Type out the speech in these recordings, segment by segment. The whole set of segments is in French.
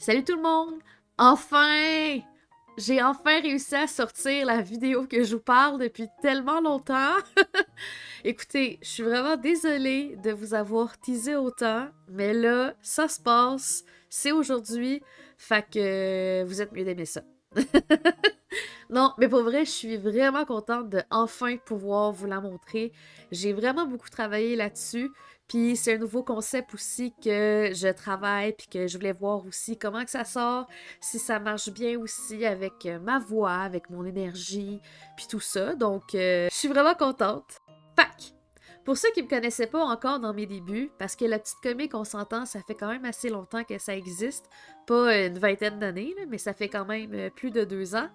Salut tout le monde! Enfin! J'ai enfin réussi à sortir la vidéo que je vous parle depuis tellement longtemps. Écoutez, je suis vraiment désolée de vous avoir teasé autant, mais là, ça se passe, c'est aujourd'hui, fait que vous êtes mieux d'aimer ça. Non, mais pour vrai, je suis vraiment contente de enfin pouvoir vous la montrer. J'ai vraiment beaucoup travaillé là-dessus, puis c'est un nouveau concept aussi que je travaille, puis que je voulais voir aussi comment que ça sort, si ça marche bien aussi avec ma voix, avec mon énergie, puis tout ça. Donc, je suis vraiment contente. Fac! Pour ceux qui me connaissaient pas encore dans mes débuts, parce que la petite comique, on s'entend, ça fait quand même assez longtemps que ça existe, pas une vingtaine d'années, là, mais ça fait quand même plus de 2 ans.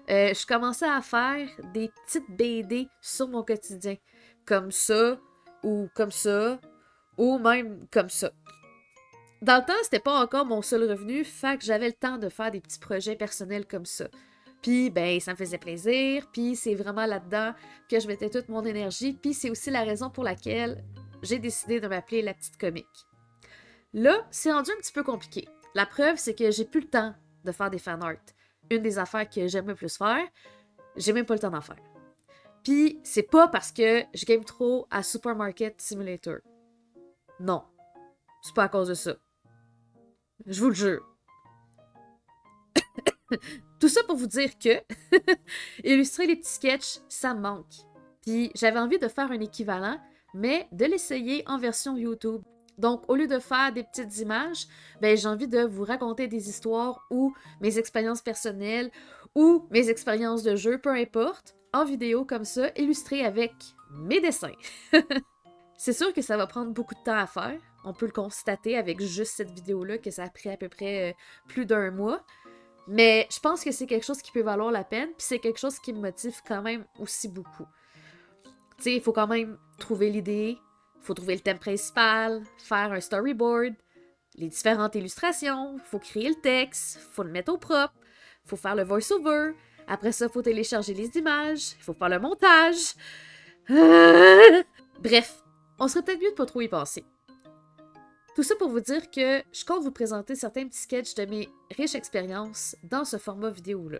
Je commençais à faire des petites BD sur mon quotidien, comme ça, ou même comme ça. Dans le temps, c'était pas encore mon seul revenu, fait que j'avais le temps de faire des petits projets personnels comme ça. Puis, ben, ça me faisait plaisir, puis c'est vraiment là-dedans que je mettais toute mon énergie, puis c'est aussi la raison pour laquelle j'ai décidé de m'appeler La Petite Comique. Là, c'est rendu un petit peu compliqué. La preuve, c'est que j'ai plus le temps de faire des fan art. Une des affaires que j'aime le plus faire, j'ai même pas le temps d'en faire. Puis, c'est pas parce que je game trop à Supermarket Simulator. Non, c'est pas à cause de ça. Je vous le jure. Tout ça pour vous dire que illustrer les petits sketchs, ça me manque. Puis j'avais envie de faire un équivalent, mais de l'essayer en version YouTube. Donc, au lieu de faire des petites images, ben, j'ai envie de vous raconter des histoires ou mes expériences personnelles ou mes expériences de jeu, peu importe, en vidéo comme ça, illustrées avec mes dessins. C'est sûr que ça va prendre beaucoup de temps à faire. On peut le constater avec juste cette vidéo-là que ça a pris à peu près plus d'un mois. Mais je pense que c'est quelque chose qui peut valoir la peine, puis c'est quelque chose qui me motive quand même aussi beaucoup. Tu sais, il faut quand même trouver l'idée, il faut trouver le thème principal, faire un storyboard, les différentes illustrations, il faut créer le texte, il faut le mettre au propre, il faut faire le voice-over, après ça, il faut télécharger les images, il faut faire le montage. Bref, on serait peut-être mieux de pas trop y penser. Tout ça pour vous dire que je compte vous présenter certains petits sketchs de mes riches expériences dans ce format vidéo-là.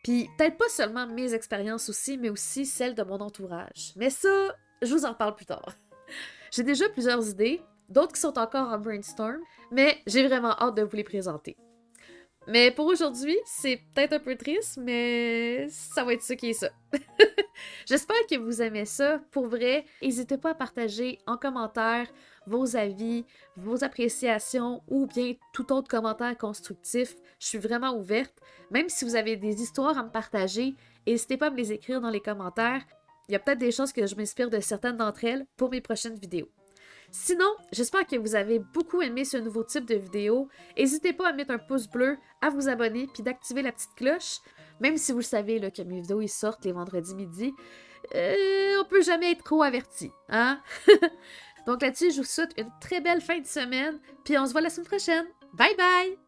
Puis peut-être pas seulement mes expériences aussi, mais aussi celles de mon entourage. Mais ça, je vous en parle plus tard. J'ai déjà plusieurs idées, d'autres qui sont encore en brainstorm, mais j'ai vraiment hâte de vous les présenter. Mais pour aujourd'hui, c'est peut-être un peu triste, mais ça va être ça qui est ça. J'espère que vous aimez ça. Pour vrai, n'hésitez pas à partager en commentaire vos avis, vos appréciations ou bien tout autre commentaire constructif. Je suis vraiment ouverte. Même si vous avez des histoires à me partager, n'hésitez pas à me les écrire dans les commentaires. Il y a peut-être des choses que je m'inspire de certaines d'entre elles pour mes prochaines vidéos. Sinon, j'espère que vous avez beaucoup aimé ce nouveau type de vidéo. N'hésitez pas à mettre un pouce bleu, à vous abonner puis d'activer la petite cloche. Même si vous le savez là, que mes vidéos ils sortent les vendredis midi, on peut jamais être trop averti, hein? Donc là-dessus, je vous souhaite une très belle fin de semaine, puis on se voit la semaine prochaine. Bye bye!